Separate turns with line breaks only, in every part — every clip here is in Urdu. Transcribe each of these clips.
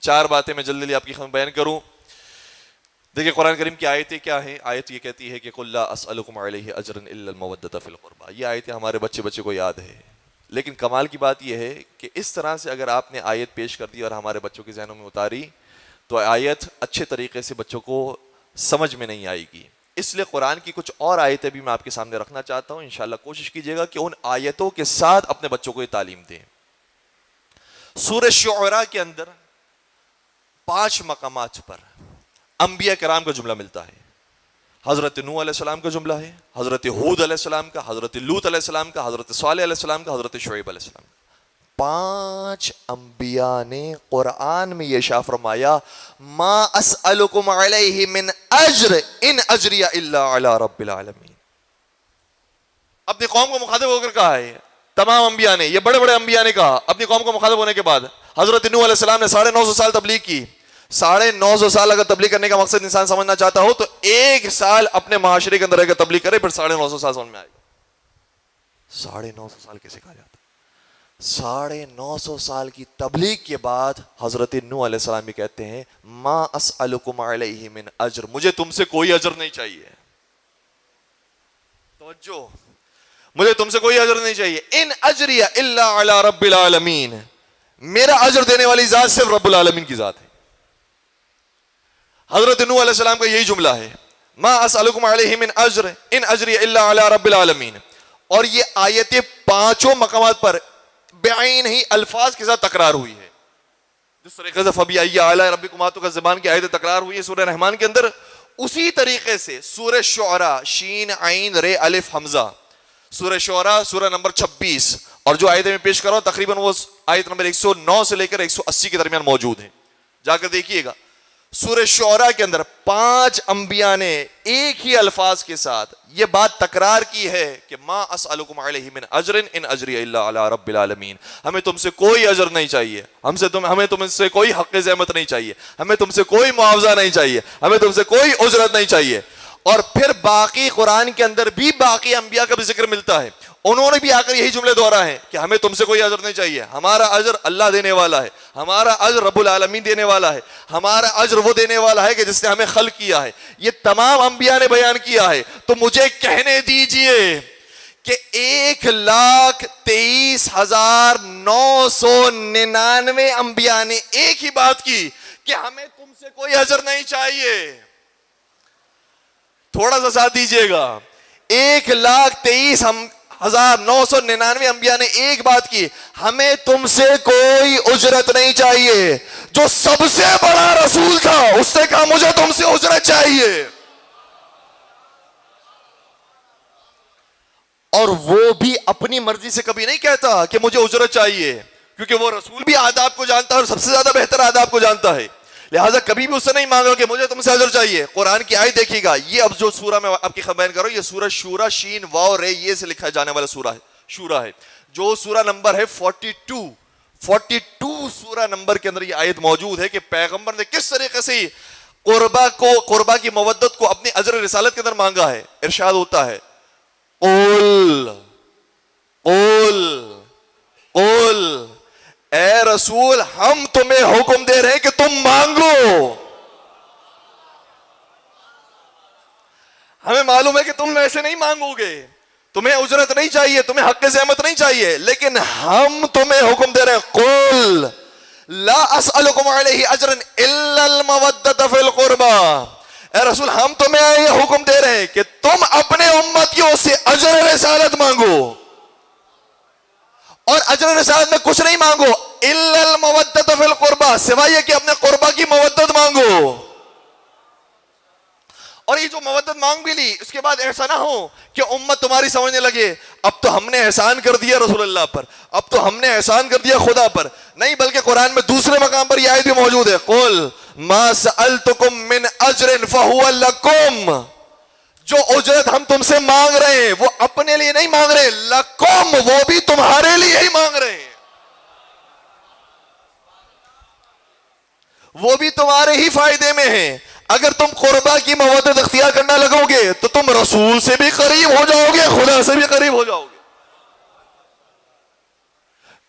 4 باتیں میں جلدی آپ کی خدمت بیان کروں. دیکھیں قرآن کریم کی آیتیں کیا ہیں. آیت یہ کہتی ہے کہ قُل لَا أَسْأَلُكُمْ عَلَيْهِ أَجْرًا إِلَّا الْمَوَدَّةَ فِي الْقُرْبَى. یہ آیتیں ہمارے بچے کو یاد ہے. لیکن کمال کی بات یہ ہے کہ اس طرح سے اگر آپ نے آیت پیش کر دی اور ہمارے بچوں کے ذہنوں میں اتاری تو آیت اچھے طریقے سے بچوں کو سمجھ میں نہیں آئے گی. اس لیے قرآن کی کچھ اور آیتیں بھی میں آپ کے سامنے رکھنا چاہتا ہوں. انشاءاللہ کوشش کیجئے گا کہ ان آیتوں کے ساتھ اپنے بچوں کو یہ تعلیم دیں. سورہ شعراء کے اندر 5 مقامات پر انبیاء کرام کا جملہ ملتا ہے. حضرت نوح علیہ السلام کا جملہ ہے, حضرت ہود علیہ السلام کا, حضرت لوط علیہ السلام کا, حضرت صالح علیہ السلام کا, حضرت شعیب علیہ السلام کا. 5 انبیاء نے قرآن میں یہ ارشاد فرمایا ما اسألکم علیہ من اجر ان اجری الا علی رب العالمین. اپنی قوم کو مخاطب ہو کر کہا ہے تمام انبیاء نے, یہ بڑے بڑے انبیاء نے کہا اپنی قوم کو مخاطب ہونے کے بعد. حضرت نوح علیہ السلام نے 950 سال تبلیغ کی. 950 سال اگر تبلیغ کرنے کا مقصد انسان سمجھنا چاہتا ہو تو 1 سال اپنے معاشرے کے اندر اگر تبلیغ کرے پھر 950 سال سمجھ میں آئے گا. 950 سال کیسے کہا جاتا ہے؟ 950 سال کی تبلیغ کے بعد حضرت نوح علیہ السلام بھی کہتے ہیں ما اسألکم علیہ من اجر, مجھے تم سے کوئی اجر نہیں چاہیے. توجہ, مجھے تم سے کوئی اجر نہیں چاہیے. ان اجری الا علی رب العالمین, میرا اجر دینے والی ذات صرف رب العالمین کی ذات ہے. حضرت نوح علیہ السلام کا یہی جملہ ہے ما اسألکم علیہ من اجر ان اجری الا علی رب العالمین. اور یہ آیتیں 5 مقامات پر بعین ہی الفاظ کے ساتھ تکرار ہوئی ہے. جس طریقے سے فبأي آلاء ربكما تكذبان کی آیتیں تکرار ہوئی ہے سورہ رحمان کے اندر, اسی طریقے سے سورہ شعراء شین عین ر الف حمزہ, سورہ شعراء سورہ نمبر 26, اور جو آیتیں میں پیش کر رہا ہوں تقریباً وہ آیت نمبر 109 سے لے کر 180 کے درمیان موجود ہیں, جا کر دیکھیے گا. سورہ شعراء کے اندر 5 انبیاء نے ایک ہی الفاظ کے ساتھ یہ بات تکرار کی ہے کہ ما اسألکم علیہ من اجر ان اجری الا علی رب العالمین. ہمیں تم سے کوئی اجر نہیں چاہیے, ہمیں تم سے کوئی حق زحمت نہیں چاہیے, ہمیں تم سے کوئی معاوضہ نہیں چاہیے, ہمیں تم سے کوئی اجرت نہیں چاہیے. اور پھر باقی قرآن کے اندر بھی باقی انبیاء کا بھی ذکر ملتا ہے, انہوں نے بھی آ کر یہی جملے دہرا ہے کہ ہمیں تم سے کوئی اجر نہیں چاہیے, ہمارا اجر اللہ دینے والا ہے, ہمارا اجر رب العالمین دینے والا ہے, ہمارا اجر وہ دینے والا ہے کہ جس نے ہمیں خلق کیا ہے. یہ تمام انبیاء نے بیان کیا ہے. تو مجھے کہنے دیجئے کہ 1,23,999 انبیاء نے ایک ہی بات کی کہ ہمیں تم سے کوئی اجر نہیں چاہیے. تھوڑا سا ساتھ دیجئے گا, 1,23,999 انبیاء نے ایک بات کی, ہمیں تم سے کوئی اجرت نہیں چاہیے. جو سب سے بڑا رسول تھا اس نے کہا مجھے تم سے اجرت چاہیے, اور وہ بھی اپنی مرضی سے کبھی نہیں کہتا کہ مجھے اجرت چاہیے, کیونکہ وہ رسول بھی آداب کو جانتا ہے اور سب سے زیادہ بہتر آداب کو جانتا ہے. لہٰذا کبھی بھی اس سے نہیں مانگا کہ مجھے تم سے اجر چاہیے. قرآن کی آیت دیکھیے گا, یہ اب جو سورہ میں آپ کی خبر بیان کرو, یہ سورہ شورا شین واو رے یہ سے لکھا جانے والا سورہ ہے, شورا ہے, جو سورہ نمبر ہے 42 سورہ نمبر کے اندر یہ آیت موجود ہے کہ پیغمبر نے کس طریقے سے قربا کی مودت کو اپنی اجر رسالت کے اندر مانگا ہے. ارشاد ہوتا ہے قول اے رسول ہم تمہیں حکم دے رہے ہیں کہ تم مانگو. ہمیں معلوم ہے کہ تم ایسے نہیں مانگو گے, تمہیں اجرت نہیں چاہیے, تمہیں حق زحمت نہیں چاہیے, لیکن ہم تمہیں حکم دے رہے ہیں قل لا اسألکم علیہ اجرا الا المودۃ فی القربى. اے رسول ہم تمہیں یہ حکم دے رہے ہیں کہ تم اپنے امتیوں سے اجر رسالت مانگو, اور اجر رسالت میں کچھ نہیں مانگو الا المودۃ فی القربى, سوائے یہ کہ اپنے قربا کی مودت مانگو. اور یہ جو مودت مانگ بھی لی, اس کے بعد ایسا نہ ہو کہ امت تمہاری سمجھنے لگے اب تو ہم نے احسان کر دیا رسول اللہ پر, اب تو ہم نے احسان کر دیا خدا پر. نہیں, بلکہ قرآن میں دوسرے مقام پر یہ آیت بھی موجود ہے قل ما سألتکم من اجر فہو لکم. جو اجرت ہم تم سے مانگ رہے ہیں وہ اپنے لیے نہیں مانگ رہے, لکم وہ بھی تمہارے لیے ہی مانگ رہے ہیں, وہ بھی تمہارے ہی فائدے میں ہیں. اگر تم قربا کی مودت اختیار کرنا لگو گے تو تم رسول سے بھی قریب ہو جاؤ گے, خدا سے بھی قریب ہو جاؤ گے.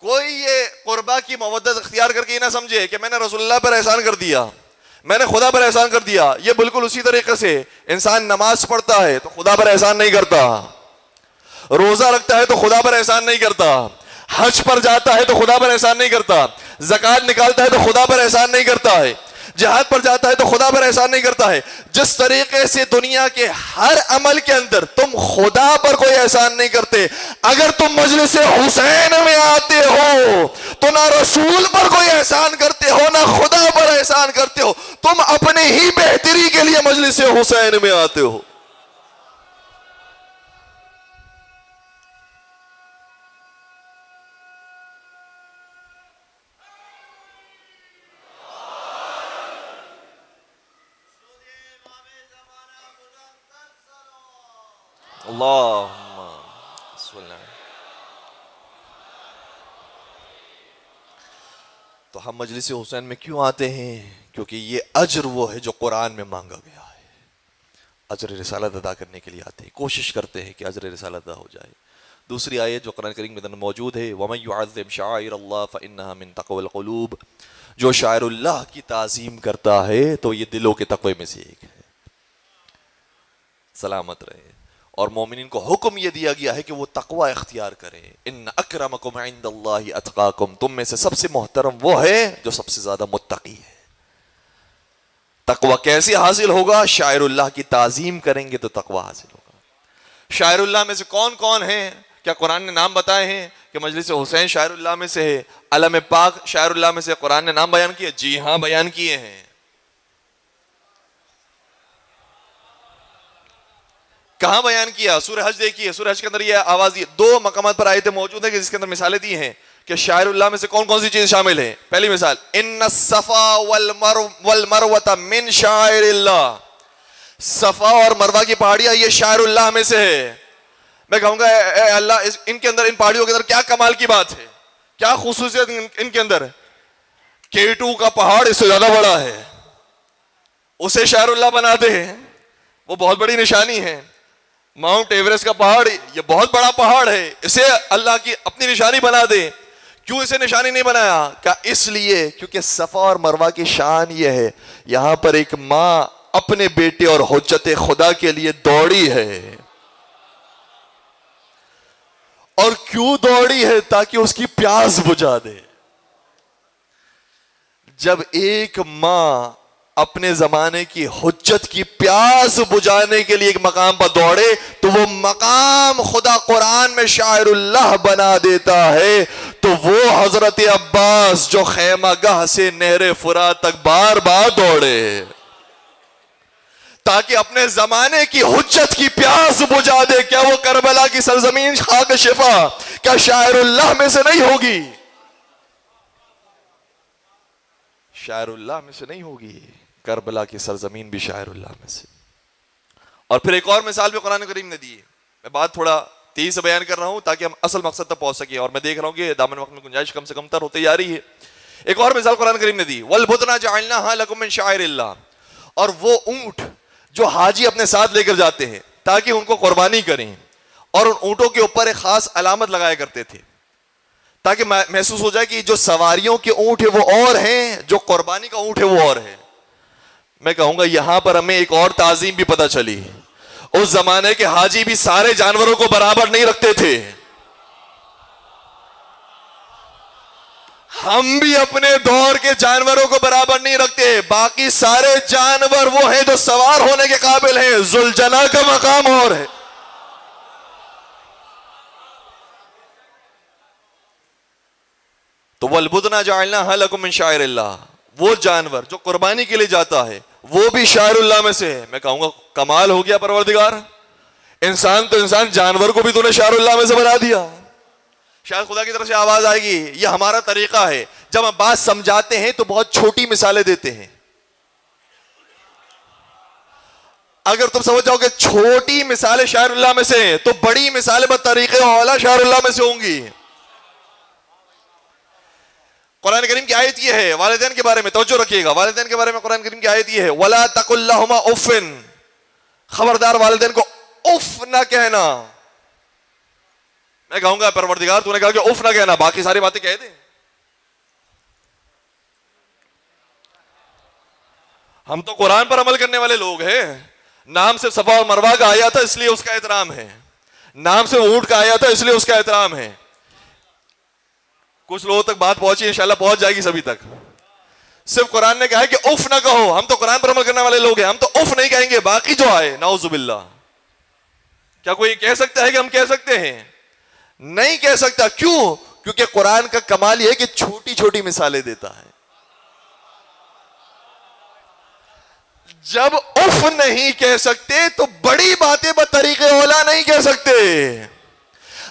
کوئی یہ قربا کی مودت اختیار کر کے یہ نہ سمجھے کہ میں نے رسول اللہ پر احسان کر دیا، میں نے خدا پر احسان کر دیا. یہ بالکل اسی طریقے سے انسان نماز پڑھتا ہے تو خدا پر احسان نہیں کرتا، روزہ رکھتا ہے تو خدا پر احسان نہیں کرتا، حج پر جاتا ہے تو خدا پر احسان نہیں کرتا، زکوٰۃ نکالتا ہے تو خدا پر احسان نہیں کرتا ہے، جہاد پر جاتا ہے تو خدا پر احسان نہیں کرتا ہے. جس طریقے سے دنیا کے ہر عمل کے اندر تم خدا پر کوئی احسان نہیں کرتے، اگر تم مجلس حسین میں آتے ہو تو نہ رسول پر کوئی احسان کرتے ہو نہ خدا پر احسان کرتے ہو، تم اپنے ہی بہتری کے لیے مجلس حسین میں آتے ہو. اللہم صلی اللہ. تو ہم مجلس حسین میں کیوں آتے ہیں؟ کیونکہ یہ اجر وہ ہے جو قرآن میں مانگا گیا ہے. اجر رسالت ادا کرنے کے لیے آتے ہیں، کوشش کرتے ہیں کہ اجر رسالت ادا ہو جائے. دوسری آیت جو قرآن کریم میں موجود ہے، وَمَن يُعَظِّمْ شَعَائِرَ اللَّهِ فَإِنَّهَا مِن تَقْوَى الْقُلُوبِ، جو شاعر اللہ کی تعظیم کرتا ہے تو یہ دلوں کے تقوی میں سے ایک ہے. سلامت رہے. اور مومنین کو حکم یہ دیا گیا ہے کہ وہ تقوی اختیار کریں. ان اکرمکم عند اللہ اتقاکم، تم میں سے سب سے محترم وہ ہے جو سب سے زیادہ متقی ہے. تقوی کیسے حاصل ہوگا؟ شاعر اللہ کی تعظیم کریں گے تو تقوی حاصل ہوگا. شاعر اللہ میں سے کون کون ہیں؟ کیا قرآن نے نام بتائے ہیں کہ مجلس حسین شاعر اللہ میں سے ہے؟ علم پاک شاعر اللہ میں سے قرآن نے نام بیان کیے؟ جی ہاں بیان کیے ہیں. کہاں بیان کیا؟ سورہ حج دیکھیے، سورہ حج کے اندر یہ آواز دی. 2 مقامات پر آیتیں موجود ہیں کہ جس کے اندر مثالیں دی ہیں کہ شاعر اللہ میں سے کون کون سی چیز شامل ہیں. پہلی مثال، ان الصفا والمروہ من شاعر اللہ، صفا اور مروہ کی پہاڑیاں یہ شاعر اللہ میں سے ہے. میں کہوں گا اے اللہ ان کے اندر، ان پہاڑیوں کے اندر کیا کمال کی بات ہے، کیا خصوصیت ان کے اندر؟ K2 کا پہاڑ اس سے زیادہ بڑا ہے، اسے شاعر اللہ بناتے ہیں، وہ بہت بڑی نشانی ہے. ماؤنٹ ایوریسٹ کا پہاڑ یہ بہت بڑا پہاڑ ہے، اسے اللہ کی اپنی نشانی بنا دے. کیوں اسے نشانی نہیں بنایا؟ کیا اس لیے کیونکہ صفا اور مروہ کی شان یہ ہے، یہاں پر ایک ماں اپنے بیٹے اور حجت خدا کے لیے دوڑی ہے. اور کیوں دوڑی ہے؟ تاکہ اس کی پیاس بجھا دے. جب ایک ماں اپنے زمانے کی حجت کی پیاس بجھانے کے لیے ایک مقام پر دوڑے تو وہ مقام خدا قرآن میں شاعر اللہ بنا دیتا ہے. تو وہ حضرت عباس جو خیمہ گاہ سے نہر فرات تک بار بار دوڑے تاکہ اپنے زمانے کی حجت کی پیاس بجھا دے، کیا وہ کربلا کی سرزمین خاک شفا کیا شاعر اللہ میں سے نہیں ہوگی؟ شاعر اللہ میں سے نہیں ہوگی. کربلا کی سرزمین بھی شاعر اللہ میں سے. اور پھر ایک اور مثال بھی قرآن کریم نے دی ہے. میں بات تھوڑا تیز سے بیان کر رہا ہوں تاکہ ہم اصل مقصد تک پہنچ سکیں، اور میں دیکھ رہا ہوں کہ دامن وقت میں گنجائش کم سے کم تر ہوتی جا رہی ہے. ایک اور مثال قرآن کریم نے دی، وَالْبُدْنَ جَعَلْنَاهَا لَكُم مِّن شَعَائِرِ اللَّهِ، اور وہ اونٹ جو حاجی اپنے ساتھ لے کر جاتے ہیں تاکہ ان کو قربانی کریں، اور ان اونٹوں کے اوپر ایک خاص علامت لگایا کرتے تھے تاکہ محسوس ہو جائے کہ جو سواریوں کے اونٹ ہے وہ اور ہیں، جو قربانی کا اونٹ ہے وہ اور ہے. میں کہوں گا یہاں پر ہمیں ایک اور تعظیم بھی پتہ چلی. اس زمانے کے حاجی بھی سارے جانوروں کو برابر نہیں رکھتے تھے. ہم بھی اپنے دور کے جانوروں کو برابر نہیں رکھتے. باقی سارے جانور وہ ہیں جو سوار ہونے کے قابل ہیں. ذوالجناح کا مقام اور ہے. تو وَالْبُدْنَ جَعَلْنَاهَا لَكُم مِّن شَعَائِرِ اللَّهِ، وہ جانور جو قربانی کے لیے جاتا ہے وہ بھی شاعر اللہ میں سے ہے. میں کہوں گا کمال ہو گیا پروردگار، انسان تو انسان، جانور کو بھی تو نے شاعر اللہ میں سے بنا دیا. شاید خدا کی طرف سے آواز آئے گی، یہ ہمارا طریقہ ہے، جب ہم بات سمجھاتے ہیں تو بہت چھوٹی مثالیں دیتے ہیں. اگر تم سمجھ جاؤ کہ چھوٹی مثالیں شاعر اللہ میں سے ہیں تو بڑی مثالیں بطریقے اولا شاعر اللہ میں سے ہوں گی. قرآن کریم کی آیت یہ ہے والدین کے بارے میں، توجہ رکھیے گا، والدین کے بارے میں قرآن کریم کی آیت یہ ہے، وَلَا تَقُلْ لَهُمَا أُفٍّ، خبردار والدین کو اف نہ کہنا. میں کہوں گا پروردگار تو نے کہا کہ اف نہ کہنا، باقی ساری باتیں کہہ دیں. ہم تو قرآن پر عمل کرنے والے لوگ ہیں. نام سے صفا اور مروہ کا آیا تھا اس لیے اس کا احترام ہے. نام سے اونٹ کا آیا تھا اس لیے اس کا احترام ہے. کچھ لوگوں تک بات پہنچی، انشاءاللہ پہنچ جائے گی سبھی تک. صرف قرآن نے کہا ہے کہ اف نہ کہو. ہم تو قرآن پر عمل کرنے والے لوگ ہیں، ہم تو اف نہیں کہیں گے. باقی جو آئے نعوذ باللہ. کیا کوئی کہہ سکتا ہے کہ ہم کہہ سکتے ہیں؟ نہیں کہہ سکتا. کیوں؟ کیونکہ قرآن کا کمال یہ ہے کہ چھوٹی چھوٹی مثالیں دیتا ہے. جب اف نہیں کہہ سکتے تو بڑی باتیں بطریق اولا نہیں کہہ سکتے.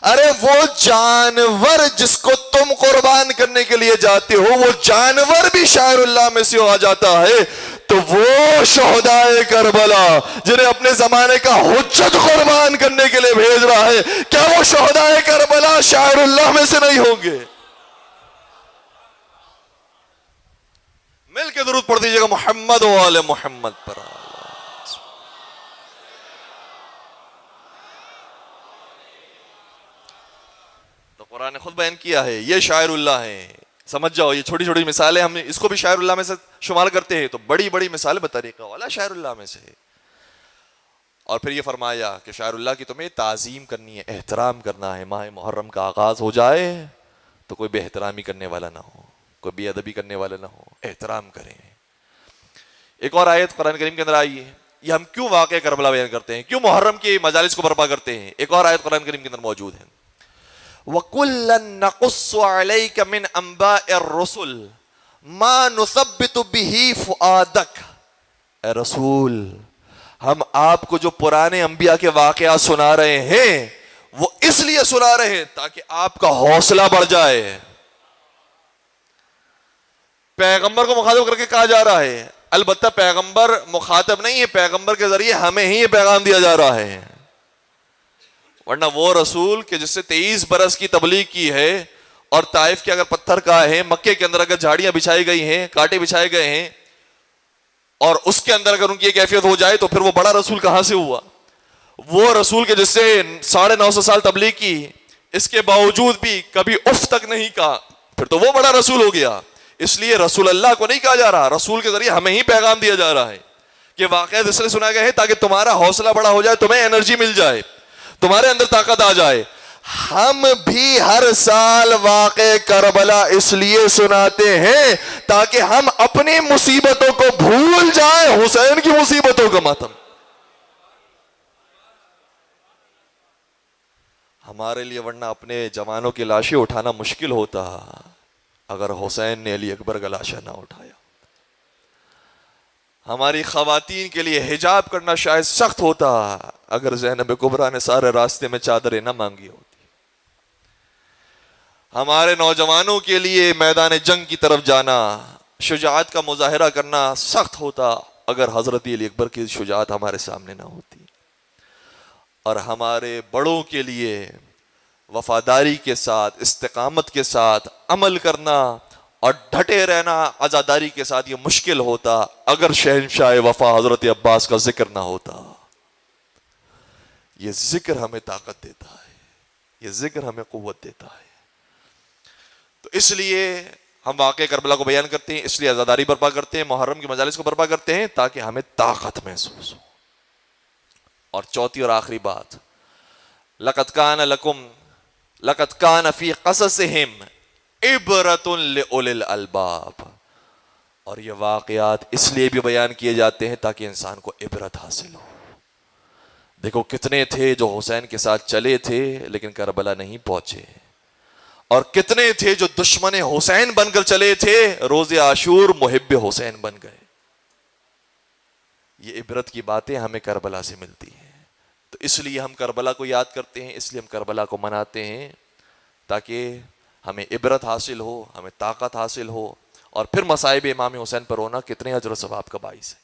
ارے وہ جانور جس کو تم قربان کرنے کے لیے جاتے ہو، وہ جانور بھی شاعر اللہ میں سے آ جاتا ہے. تو وہ شہدائے کربلا جنہیں اپنے زمانے کا حجت قربان کرنے کے لیے بھیج رہا ہے، کیا وہ شہدائے کربلا شاعر اللہ میں سے نہیں ہوں گے؟ مل کے درود پڑھ دیجیے گا محمد و آل محمد پر. تو قرآن نے خود بیان کیا ہے یہ شاعر اللہ ہیں. سمجھ جاؤ، یہ چھوٹی چھوٹی مثالیں ہم اس کو بھی شاعر اللہ میں سے شمار کرتے ہیں، تو بڑی بڑی مثالیں بطریقہ والا شاعر اللہ میں سے. اور پھر یہ فرمایا کہ شاعر اللہ کی تمہیں تعظیم کرنی ہے، احترام کرنا ہے. ماہ محرم کا آغاز ہو جائے تو کوئی بے احترامی کرنے والا نہ ہو، کوئی بے ادبی کرنے والا نہ ہو، احترام کریں. ایک اور آیت قرآن کریم کے اندر آئی ہے. یہ ہم کیوں واقعہ کربلا بیان کرتے ہیں، کیوں محرم کی مجالس کو برپا کرتے ہیں؟ ایک اور آیت قرآن کریم کے اندر موجود ہے. وَكُلًّا نَقُصُّ عَلَيْكَ مِنْ أَنْبَاءِ الرُّسُلِ مَا نُثَبِّتُ بِهِ فُؤَادَكَ. اے رسول، ہم آپ کو جو پرانے انبیاء کے واقعات سنا رہے ہیں وہ اس لیے سنا رہے ہیں تاکہ آپ کا حوصلہ بڑھ جائے. پیغمبر کو مخاطب کر کے کہا جا رہا ہے. البتہ پیغمبر مخاطب نہیں ہے، پیغمبر کے ذریعے ہمیں ہی یہ پیغام دیا جا رہا ہے. ورنہ وہ رسول کہ جس سے 23 برس کی تبلیغ کی ہے، اور طائف کے اگر پتھر کا ہے، مکے کے اندر اگر جھاڑیاں بچھائی گئی ہیں، کانٹے بچھائے گئے ہیں، اور اس کے اندر اگر ان کی کیفیت ہو جائے تو پھر وہ بڑا رسول کہاں سے ہوا؟ وہ رسول کے جس سے 950 سال تبلیغ کی، اس کے باوجود بھی کبھی اف تک نہیں کہا، پھر تو وہ بڑا رسول ہو گیا. اس لیے رسول اللہ کو نہیں کہا جا رہا، رسول کے ذریعے ہمیں ہی پیغام دیا جا رہا ہے کہ واقعات اس لیے سنا گئے ہیں تاکہ تمہارا حوصلہ بڑا ہو جائے، تمہیں انرجی مل جائے، تمہارے اندر طاقت آ جائے. ہم بھی ہر سال واقع کربلا اس لیے سناتے ہیں تاکہ ہم اپنی مصیبتوں کو بھول جائیں، حسین کی مصیبتوں کا ماتم. ہمارے لیے ورنہ اپنے جوانوں کی لاشیں اٹھانا مشکل ہوتا اگر حسین نے علی اکبر کا لاشا نہ اٹھایا. ہماری خواتین کے لیے حجاب کرنا شاید سخت ہوتا اگر زینب کبریٰ نے سارے راستے میں چادریں نہ مانگی ہوتی. ہمارے نوجوانوں کے لیے میدان جنگ کی طرف جانا، شجاعت کا مظاہرہ کرنا سخت ہوتا اگر حضرت علی اکبر کی شجاعت ہمارے سامنے نہ ہوتی. اور ہمارے بڑوں کے لیے وفاداری کے ساتھ، استقامت کے ساتھ عمل کرنا اور ڈٹے رہنا عزاداری کے ساتھ یہ مشکل ہوتا اگر شہنشاہ وفا حضرت عباس کا ذکر نہ ہوتا. یہ ذکر ہمیں طاقت دیتا ہے، یہ ذکر ہمیں قوت دیتا ہے. تو اس لیے ہم واقع کربلا کو بیان کرتے ہیں، اس لیے عزاداری برپا کرتے ہیں، محرم کی مجالس کو برپا کرتے ہیں تاکہ ہمیں طاقت محسوس ہو. اور چوتھی اور آخری بات، لقد کان فی قصصہم عبرۃ لأولی الالباب. اور یہ واقعات اس لیے بھی بیان کیے جاتے ہیں تاکہ انسان کو عبرت حاصل ہو. دیکھو کتنے تھے جو حسین کے ساتھ چلے تھے لیکن کربلا نہیں پہنچے، اور کتنے تھے جو دشمن حسین بن کر چلے تھے، روز عاشور محب حسین بن گئے. یہ عبرت کی باتیں ہمیں کربلا سے ملتی ہیں. تو اس لیے ہم کربلا کو یاد کرتے ہیں، اس لیے ہم کربلا کو مناتے ہیں تاکہ ہمیں عبرت حاصل ہو، ہمیں طاقت حاصل ہو. اور پھر مصائب امام حسین پر ہونا کتنے اجر و ثواب کا باعث ہے.